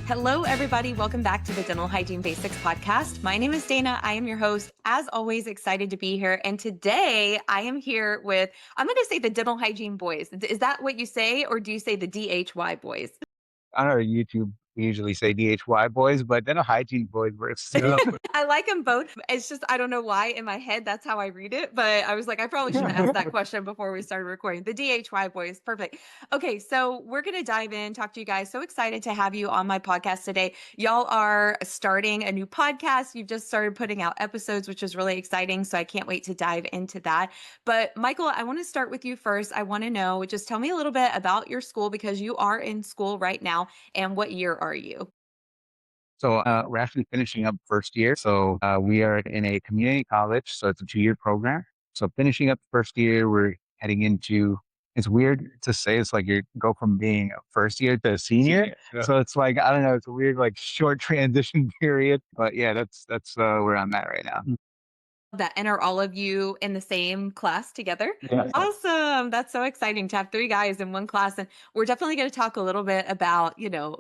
Hello, everybody. Welcome back to the Dental Hygiene Basics podcast. My name is Dana. I am your host. As always, excited to be here. And today I am here with, I'm going to say the Dental Hygiene Boys. Is that what you say, or do you say the DHY Boys? I don't know, YouTube, we usually say DHY Boys, but Dental Hygiene Boys works too. I like them both. It's just, I don't know why in my head, that's how I read it. But I was like, I probably shouldn't ask that question before we started recording. The DHY Boys. Perfect. Okay. So we're going to dive in, talk to you guys. So excited to have you on my podcast today. Y'all are starting a new podcast. You've just started putting out episodes, which is really exciting. So I can't wait to dive into that. But Michael, I want to start with you first. I want to know, just tell me a little bit about your school because you are in school right now. And what year are you? So we're actually finishing up first year. So we are in a community college. So it's a 2-year program. So finishing up first year, we're heading into, it's weird to say, it's like you go from being a first year to a senior. Yeah. So it's like, I don't know, it's a weird, like short transition period. But yeah, that's where I'm at right now. That, and are all of you in the same class together? Yeah. Awesome. That's so exciting to have three guys in one class. And we're definitely going to talk a little bit about,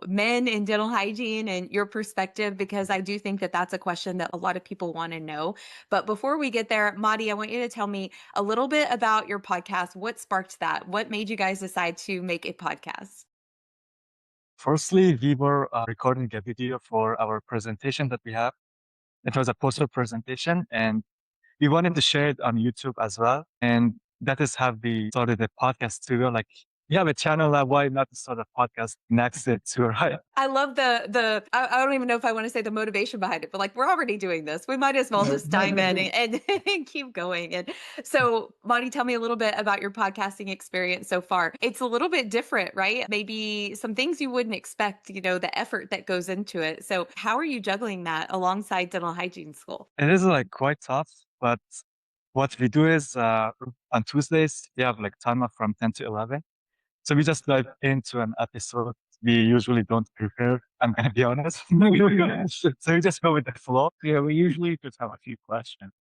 men in dental hygiene and your perspective, because I do think that that's a question that a lot of people want to know. But before we get there, Madhi, I want you to tell me a little bit about your podcast. What sparked that? What made you guys decide to make a podcast? Firstly, we were recording a video for our presentation that we have. It was a poster presentation, and we wanted to share it on YouTube as well. And that is how we started the podcast studio. Like, we have a channel, why not start a podcast next to right? I love I don't even know if I want to say the motivation behind it, but like we're already doing this. We might as well just dive in and keep going. And so, Monty, tell me a little bit about your podcasting experience so far. It's a little bit different, right? Maybe some things you wouldn't expect, the effort that goes into it. So how are you juggling that alongside dental hygiene school? It is like quite tough, but what we do is on Tuesdays, we have like timer from 10 to 11. So we just dive into an episode. We usually don't prepare. I'm gonna be honest. So we just go with the flow. Yeah, we usually just have a few questions.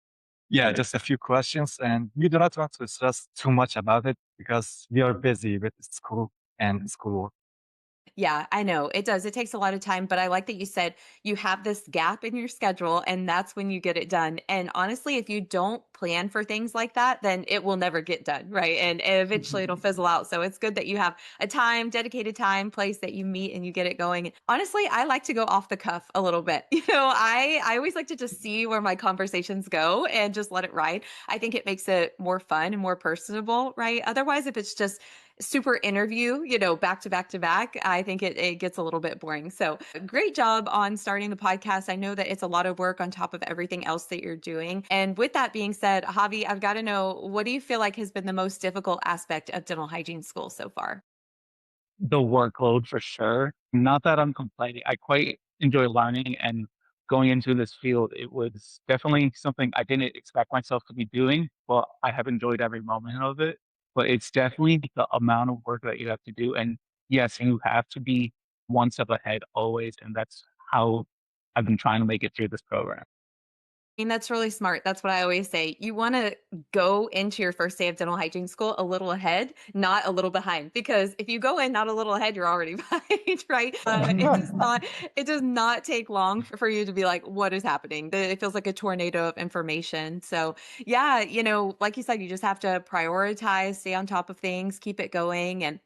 Yeah, just a few questions, and we do not want to stress too much about it because we are busy with school and schoolwork. Yeah, I know. It does. It takes a lot of time, but I like that you said you have this gap in your schedule and that's when you get it done. And honestly, if you don't plan for things like that, then it will never get done, right? And eventually it'll fizzle out. So it's good that you have a time, dedicated time, place that you meet and you get it going. Honestly, I like to go off the cuff a little bit. I always like to just see where my conversations go and just let it ride. I think it makes it more fun and more personable, right? Otherwise, if it's just super interview, back to back to back, I think it gets a little bit boring. So great job on starting the podcast. I know that it's a lot of work on top of everything else that you're doing. And with that being said, Javi, I've got to know, what do you feel like has been the most difficult aspect of dental hygiene school so far? The workload for sure. Not that I'm complaining. I quite enjoy learning and going into this field. It was definitely something I didn't expect myself to be doing, but I have enjoyed every moment of it. But it's definitely the amount of work that you have to do. And yes, you have to be one step ahead always. And that's how I've been trying to make it through this program. That's really smart. That's what I always say. You want to go into your first day of dental hygiene school a little ahead, not a little behind. Because if you go in not a little ahead, you're already behind, right? It does not take long for you to be like, what is happening? It feels like a tornado of information. So yeah, like you said, you just have to prioritize, stay on top of things, keep it going. And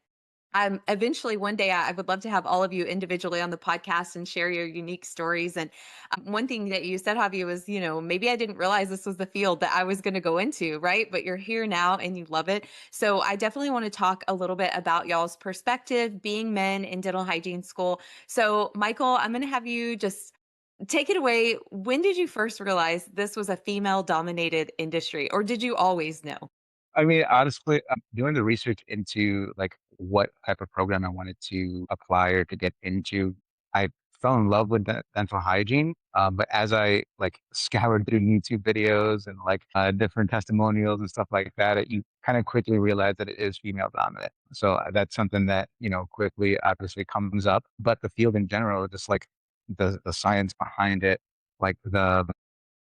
eventually one day I would love to have all of you individually on the podcast and share your unique stories. And one thing that you said, Javi, was, maybe I didn't realize this was the field that I was going to go into, right? But you're here now and you love it. So I definitely want to talk a little bit about y'all's perspective being men in dental hygiene school. So Michael, I'm going to have you just take it away. When did you first realize this was a female dominated industry, or did you always know? I mean, honestly, doing the research into like what type of program I wanted to apply or to get into, I fell in love with dental hygiene. But as I like scoured through YouTube videos and like different testimonials and stuff like that, you kind of quickly realize that it is female dominant. So that's something that, quickly obviously comes up. But the field in general, just like the science behind it, like the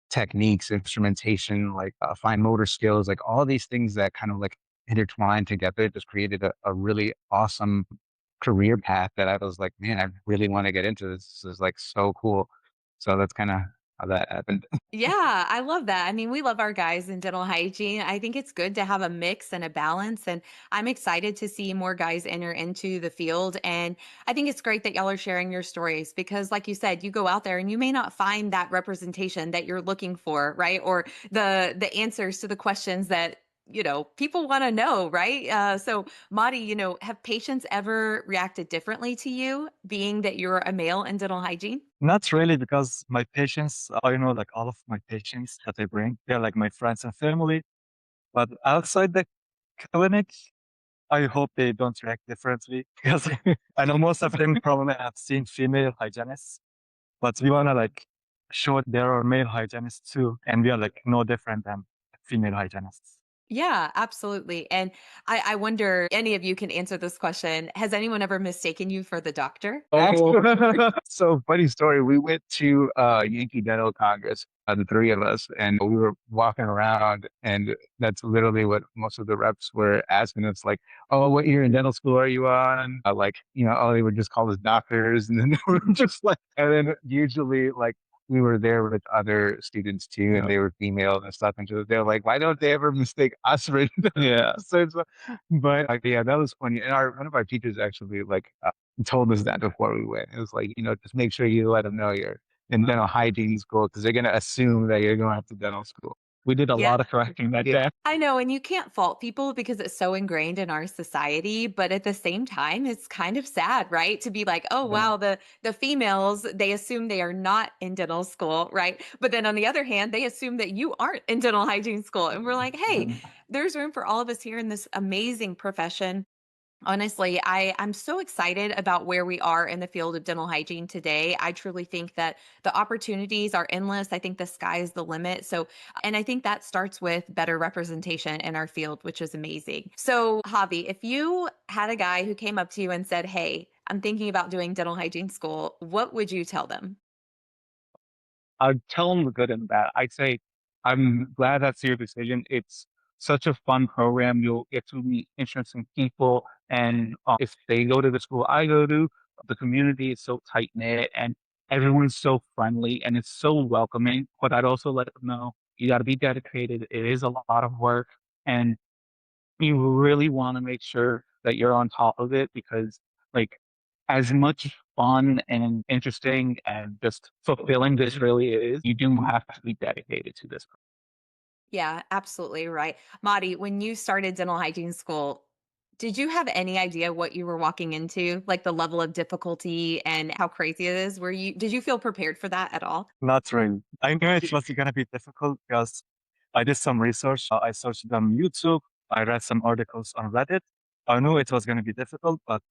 techniques, instrumentation, like fine motor skills, like all these things that kind of like intertwined together just created a really awesome career path that I was like, man, I really want to get into this. This is like so cool. So that's kind of how that happened. Yeah, I love that. I mean, we love our guys in dental hygiene. I think it's good to have a mix and a balance. And I'm excited to see more guys enter into the field. And I think it's great that y'all are sharing your stories because, like you said, you go out there and you may not find that representation that you're looking for, right? Or the answers to the questions that people want to know, right? So Madi, have patients ever reacted differently to you being that you're a male in dental hygiene? Not really, because my patients, I know like all of my patients that I bring, they're like my friends and family. But outside the clinic, I hope they don't react differently because I know most of them probably have seen female hygienists, but we want to like show there are male hygienists too, and we are like no different than female hygienists. Yeah, absolutely. And I wonder, any of you can answer this question. Has anyone ever mistaken you for the doctor? So funny story. We went to Yankee Dental Congress, the three of us, and we were walking around, and that's literally what most of the reps were asking us, like, "Oh, what year in dental school are you on?" Like, oh, they would just call us doctors, and then they were just like, and then usually like. We were there with other students too, and they were female and stuff. And so they're like, "Why don't they ever mistake us for?" Yeah. So, but yeah, that was funny. And our one of our teachers actually like told us that before we went. It was like, just make sure you let them know you're in dental hygiene school because they're going to assume that you're going to dental school. We did a Yeah. lot of correcting that Yeah. day. I know, and you can't fault people because it's so ingrained in our society, but at the same time, it's kind of sad, right? To be like, "Oh, Yeah. wow, the females, they assume they are not in dental school," right? But then on the other hand, they assume that you aren't in dental hygiene school. And we're like, "Hey, there's room for all of us here in this amazing profession." Honestly, I'm so excited about where we are in the field of dental hygiene today. I truly think that the opportunities are endless. I think the sky is the limit. So, and I think that starts with better representation in our field, which is amazing. So, Javi, if you had a guy who came up to you and said, "Hey, I'm thinking about doing dental hygiene school," what would you tell them? I'd tell them the good and the bad. I'd say, I'm glad that's your decision. It's such a fun program. You'll get to meet interesting people. And if they go to the school I go to, the community is so tight knit and everyone's so friendly and it's so welcoming. But I'd also let them know you got to be dedicated. It is a lot of work. And you really want to make sure that you're on top of it because, like, as much fun and interesting and just fulfilling this really is, you do have to be dedicated to this. Yeah, absolutely right. Madi, when you started dental hygiene school, did you have any idea what you were walking into? Like the level of difficulty and how crazy it is? Did you feel prepared for that at all? Not really. I knew it was going to be difficult because I did some research. I searched on YouTube. I read some articles on Reddit. I knew it was going to be difficult, but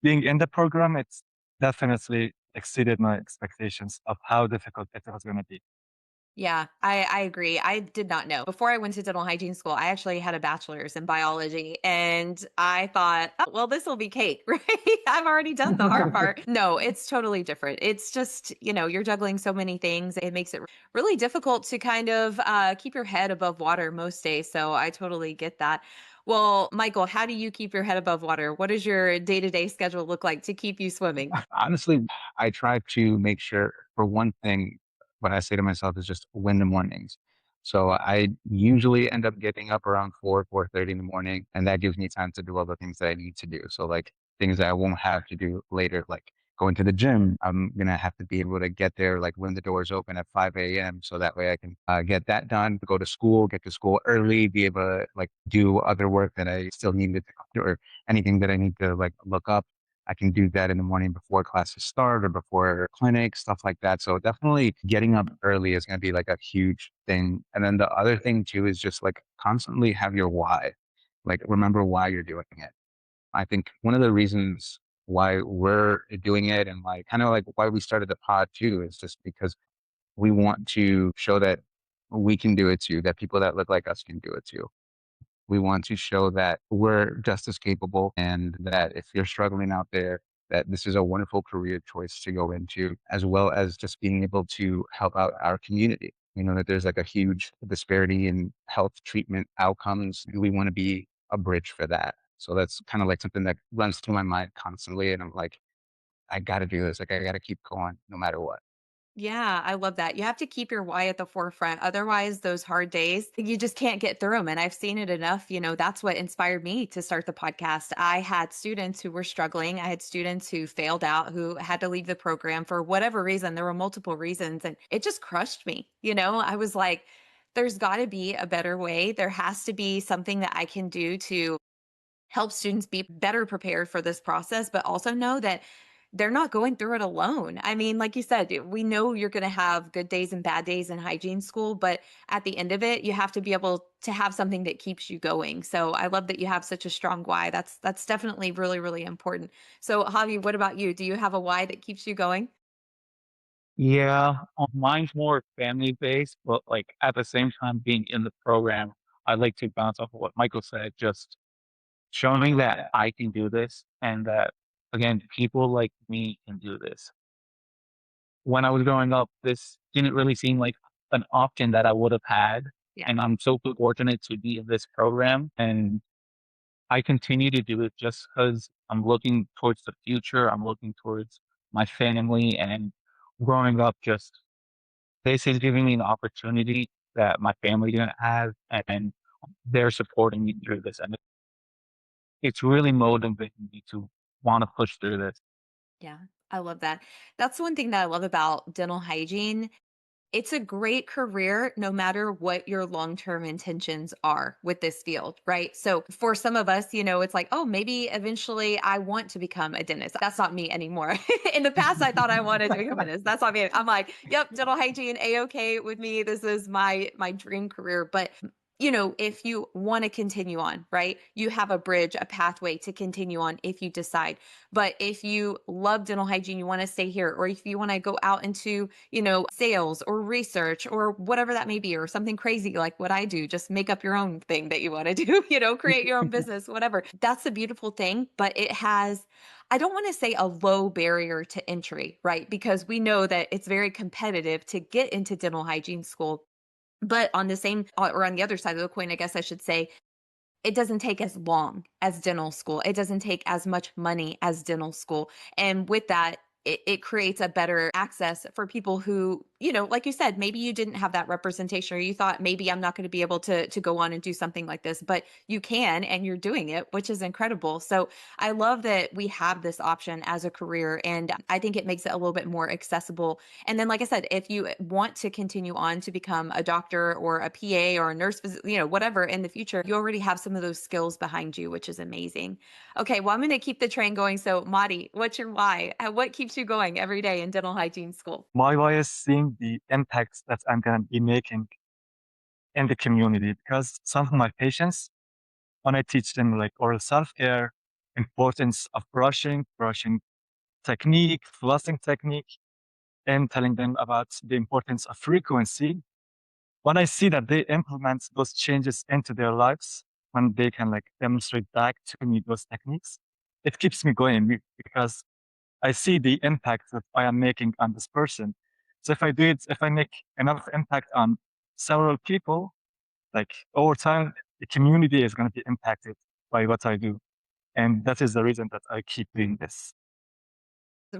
being in the program, it's definitely exceeded my expectations of how difficult it was going to be. Yeah, I agree. I did not know. Before I went to dental hygiene school, I actually had a bachelor's in biology. And I thought, "Oh, well, this will be cake, right? I've already done the hard part." No, it's totally different. It's just, you're juggling so many things. It makes it really difficult to kind of keep your head above water most days. So I totally get that. Well, Michael, how do you keep your head above water? What does your day-to-day schedule look like to keep you swimming? Honestly, I try to make sure, for one thing, what I say to myself is just win the mornings. So I usually end up getting up around 4:30 in the morning, and that gives me time to do all the things that I need to do. So like things that I won't have to do later, like going to the gym, I'm gonna have to be able to get there like when the doors open at 5 a.m. So that way I can get that done, go to school, get to school early, be able to like do other work that I still needed to do or anything that I need to like look up. I can do that in the morning before classes start or before clinic, stuff like that. So definitely getting up early is going to be like a huge thing. And then the other thing too is just like constantly have your why, like remember why you're doing it. I think one of the reasons why we're doing it and like kind of like why we started the pod too is just because we want to show that we can do it too, that people that look like us can do it too. We want to show that we're just as capable and that if you're struggling out there, that this is a wonderful career choice to go into, as well as just being able to help out our community. You know, that there's like a huge disparity in health treatment outcomes. We want to be a bridge for that. So that's kind of like something that runs through my mind constantly. And I'm like, I got to do this. Like, I got to keep going no matter what. Yeah, I love that. You have to keep your why at the forefront. Otherwise, those hard days, you just can't get through them. And I've seen it enough. That's what inspired me to start the podcast. I had students who were struggling. I had students who failed out, who had to leave the program for whatever reason. There were multiple reasons, and it just crushed me. I was like, there's got to be a better way. There has to be something that I can do to help students be better prepared for this process, but also know that they're not going through it alone. I mean, like you said, we know you're going to have good days and bad days in hygiene school, but at the end of it, you have to be able to have something that keeps you going. So I love that you have such a strong why. That's definitely really, really important. So Javi, what about you? Do you have a why that keeps you going? Yeah, mine's more family based, but like at the same time being in the program, I like to bounce off of what Michael said, just showing that I can do this and that again, people like me can do this. When I was growing up, this didn't really seem like an option that I would have had. Yeah. And I'm so fortunate to be in this program. And I continue to do it just because I'm looking towards the future. I'm looking towards my family and growing up just this is giving me an opportunity that my family didn't have, and they're supporting me through this, and it's really motivating me to wanna push through this. Yeah, I love that. That's one thing that I love about dental hygiene. It's a great career no matter what your long-term intentions are with this field, right? So for some of us, it's like, oh, maybe eventually I want to become a dentist. That's not me anymore. In the past, I thought I wanted to become a dentist. That's not me. I'm like, yep, dental hygiene, a-okay with me. This is my dream career. But if you want to continue on, right? You have a bridge, a pathway to continue on if you decide. But if you love dental hygiene, you want to stay here, or if you want to go out into, sales or research or whatever that may be, or something crazy like what I do, just make up your own thing that you want to do, create your own business, whatever. That's the beautiful thing. But it has, I don't want to say a low barrier to entry, right? Because we know that it's very competitive to get into dental hygiene school. But on the same, or on the other side of the coin, I guess I should say, it doesn't take as long as dental school. It doesn't take as much money as dental school. And with that, it creates a better access for people who, like you said, maybe you didn't have that representation, or you thought maybe I'm not going to be able to go on and do something like this, but you can, and you're doing it, which is incredible. So I love that we have this option as a career, and I think it makes it a little bit more accessible. And then, like I said, if you want to continue on to become a doctor or a PA or a nurse, whatever in the future, you already have some of those skills behind you, which is amazing. Okay, well, I'm going to keep the train going. So, Madi, what's your why? What keeps you going every day in dental hygiene school? My why is seeing the impacts that I'm going to be making in the community because some of my patients, when I teach them like oral self-care, importance of brushing technique, flossing technique, and telling them about the importance of frequency, when I see that they implement those changes into their lives, when they can like demonstrate back to me those techniques, it keeps me going because I see the impact that I am making on this person. So if I make enough impact on several people, like over time, the community is going to be impacted by what I do. And that is the reason that I keep doing this.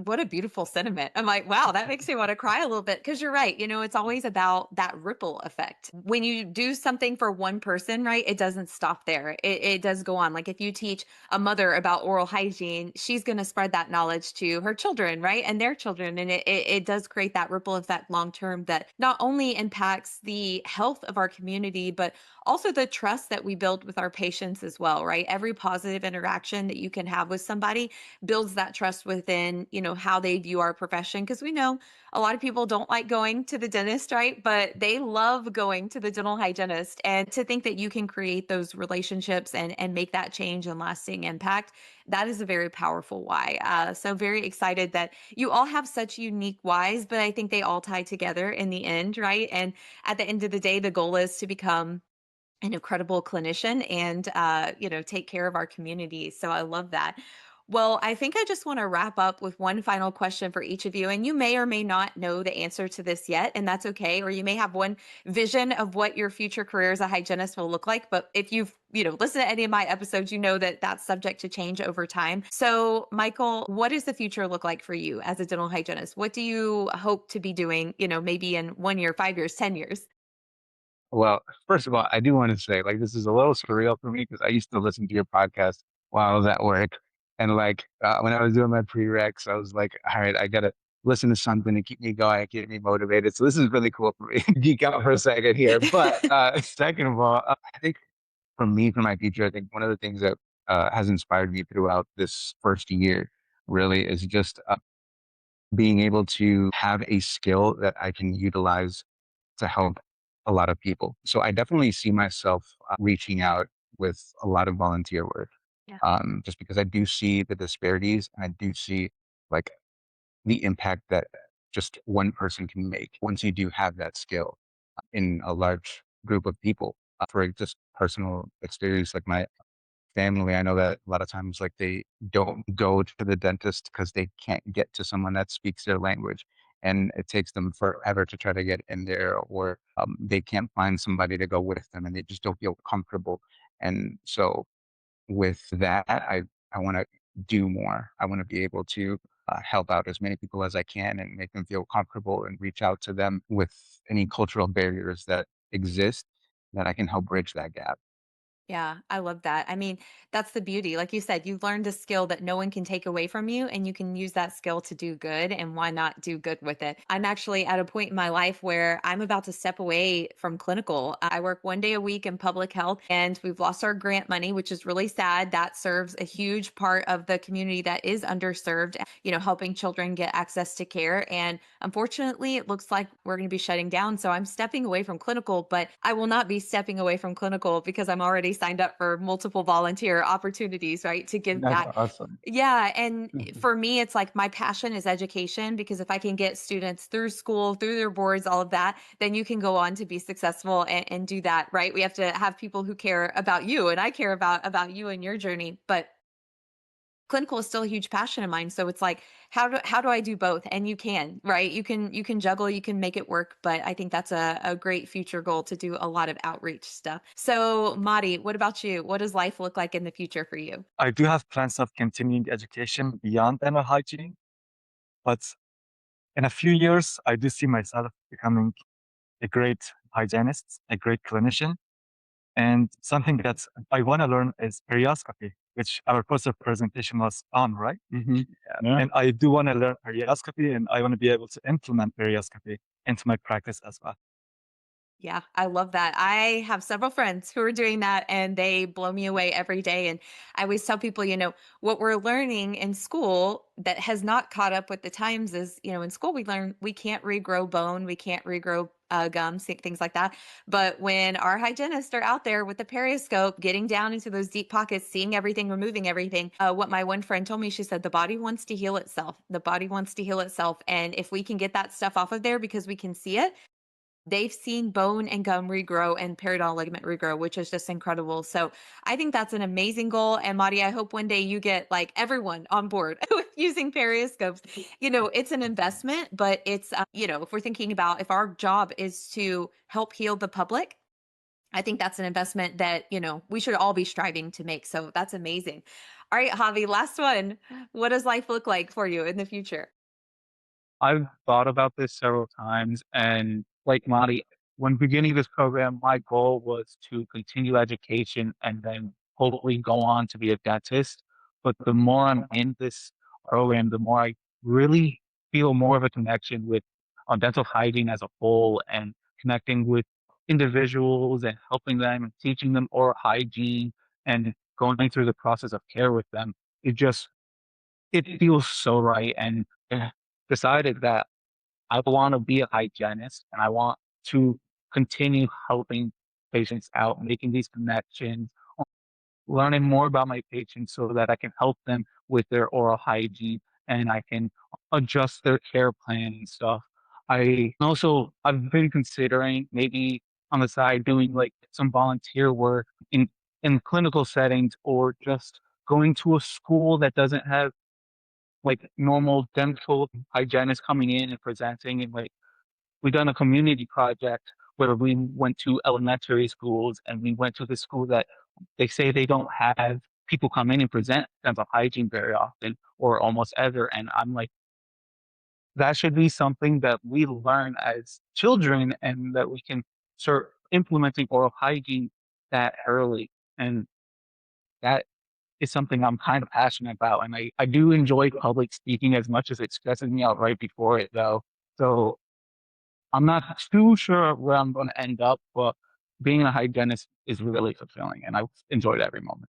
What a beautiful sentiment. I'm like, wow, that makes me want to cry a little bit because you're right. It's always about that ripple effect. When you do something for one person, right, it doesn't stop there. It does go on. Like if you teach a mother about oral hygiene, she's going to spread that knowledge to her children, right, and their children. And it does create that ripple effect long term that not only impacts the health of our community, but also the trust that we build with our patients as well, right? Every positive interaction that you can have with somebody builds that trust within, how they view our profession. Because we know a lot of people don't like going to the dentist, right? But they love going to the dental hygienist. And to think that you can create those relationships and make that change and lasting impact, that is a very powerful why. So very excited that you all have such unique whys, but I think they all tie together in the end, right? And at the end of the day, the goal is to become an incredible clinician and take care of our community. So I love that. Well, I think I just want to wrap up with one final question for each of you. And you may or may not know the answer to this yet, and that's okay. Or you may have one vision of what your future career as a hygienist will look like. But if you've, listened to any of my episodes, you know that that's subject to change over time. So, Michael, what does the future look like for you as a dental hygienist? What do you hope to be doing, maybe in 1 year, 5 years, 10 years? Well, first of all, I do want to say, like, this is a little surreal for me because I used to listen to your podcast while I was at work. And like, when I was doing my prereqs, I was like, all right, I got to listen to something to keep me going, keep me motivated. So this is really cool for me. Geek out for a second here. But second of all, I think for me, for my future, I think one of the things that has inspired me throughout this first year really is just being able to have a skill that I can utilize to help a lot of people. So I definitely see myself reaching out with a lot of volunteer work, Yeah. just because I do see the disparities and I do see like the impact that just one person can make once you do have that skill in a large group of people. For just personal experience, like my family, I know that a lot of times, like, they don't go to the dentist because they can't get to someone that speaks their language, and it takes them forever to try to get in there, or, they can't find somebody to go with them, and they just don't feel comfortable, and so with that, I wanna do more. I wanna be able to, help out as many people as I can and make them feel comfortable and reach out to them with any cultural barriers that exist, that I can help bridge that gap. Yeah, I love that. I mean, that's the beauty. Like you said, you've learned a skill that no one can take away from you, and you can use that skill to do good. And why not do good with it? I'm actually at a point in my life where I'm about to step away from clinical. I work 1 day a week in public health, and we've lost our grant money, which is really sad. That serves a huge part of the community that is underserved, helping children get access to care. And unfortunately, it looks like we're going to be shutting down. So I'm stepping away from clinical, but I will not be stepping away from clinical because I'm already signed up for multiple volunteer opportunities, right? To give That's back. awesome. Yeah. And Mhm. for me, it's like my passion is education because if I can get students through school, through their boards, all of that, then you can go on to be successful and do that, right? We have to have people who care about you, and I care about you and your journey. But clinical is still a huge passion of mine. So it's like, how do I do both? And you can, right? You can juggle, you can make it work. But I think that's a great future goal to do a lot of outreach stuff. So Madi, what about you? What does life look like in the future for you? I do have plans of continuing education beyond dental hygiene, but in a few years, I do see myself becoming a great hygienist, a great clinician. And something that I want to learn is perioscopy, which our poster presentation was on, right? Yeah. And I do want to learn perioscopy, and I want to be able to implement perioscopy into my practice as well. Yeah, I love that. I have several friends who are doing that and they blow me away every day. And I always tell people, what we're learning in school that has not caught up with the times is, in school we learn we can't regrow bone, we can't regrow gums, things like that. But when our hygienists are out there with the periscope, getting down into those deep pockets, seeing everything, removing everything, what my one friend told me, she said, the body wants to heal itself. The body wants to heal itself. And if we can get that stuff off of there because we can see it, they've seen bone and gum regrow and periodontal ligament regrow, which is just incredible. So I think that's an amazing goal. And Madi, I hope one day you get like everyone on board with using periscopes. It's an investment, but it's, if we're thinking about if our job is to help heal the public, I think that's an investment that, we should all be striving to make. So that's amazing. All right, Javi, last one. What does life look like for you in the future? I've thought about this several times, and like Marty, when beginning this program, my goal was to continue education and then hopefully go on to be a dentist. But the more I'm in this program, the more I really feel more of a connection with dental hygiene as a whole and connecting with individuals and helping them and teaching them oral hygiene and going through the process of care with them. It feels so right. And decided that I want to be a hygienist and I want to continue helping patients out, making these connections, learning more about my patients so that I can help them with their oral hygiene and I can adjust their care plan and stuff. I've been considering maybe on the side doing like some volunteer work in clinical settings or just going to a school that doesn't have like normal dental hygienists coming in and presenting, and like we done a community project where we went to elementary schools and we went to the school that they say they don't have people come in and present dental hygiene very often or almost ever. And I'm like, that should be something that we learn as children and that we can start implementing oral hygiene that early. And that is something I'm kind of passionate about. And I do enjoy public speaking as much as it stresses me out right before it, though. So I'm not too sure where I'm going to end up, but being a hygienist is really fulfilling and I've enjoyed every moment.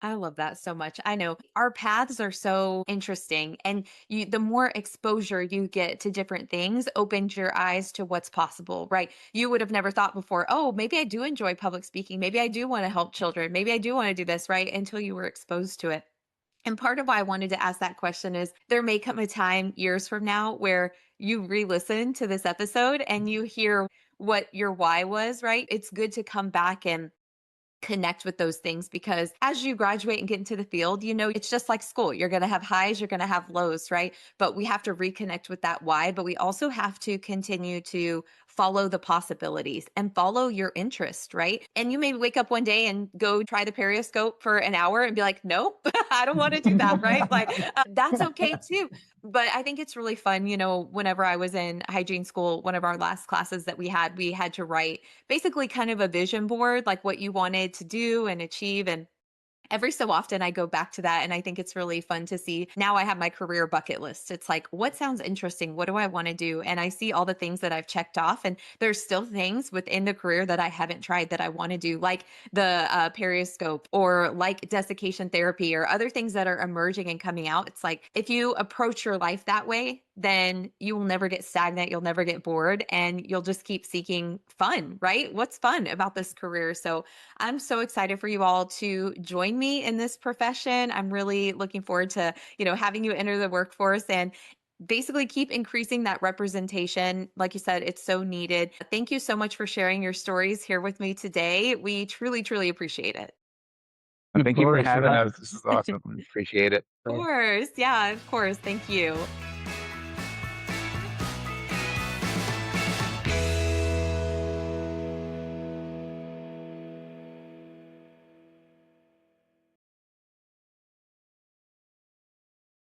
I love that so much. I know our paths are so interesting, and the more exposure you get to different things opens your eyes to what's possible, right? You would have never thought before, oh, maybe I do enjoy public speaking. Maybe I do want to help children. Maybe I do want to do this, right? Until you were exposed to it. And part of why I wanted to ask that question is there may come a time years from now where you re-listen to this episode and you hear what your why was, right? It's good to come back and connect with those things, because as you graduate and get into the field, it's just like school. You're going to have highs, you're going to have lows, right? But we have to reconnect with that why, but we also have to continue to follow the possibilities and follow your interest, right? And you may wake up one day and go try the periscope for an hour and be like, nope, I don't want to do that, right? Like, that's okay too. But I think it's really fun. Whenever I was in hygiene school, one of our last classes that we had to write basically kind of a vision board, like what you wanted to do and achieve. And every so often I go back to that, and I think it's really fun to see. Now I have my career bucket list. It's like, what sounds interesting? What do I want to do? And I see all the things that I've checked off, and there's still things within the career that I haven't tried that I want to do, like the periscope, or like desiccation therapy, or other things that are emerging and coming out. It's like, if you approach your life that way, then you will never get stagnant. You'll never get bored, and you'll just keep seeking fun, right? What's fun about this career? So I'm so excited for you all to join me in this profession. I'm really looking forward to, having you enter the workforce and basically keep increasing that representation. Like you said, it's so needed. Thank you so much for sharing your stories here with me today. We truly, truly appreciate it. Of Thank you for course, having yeah. us. This is awesome. Appreciate it. Of course. Yeah, of course. Thank you.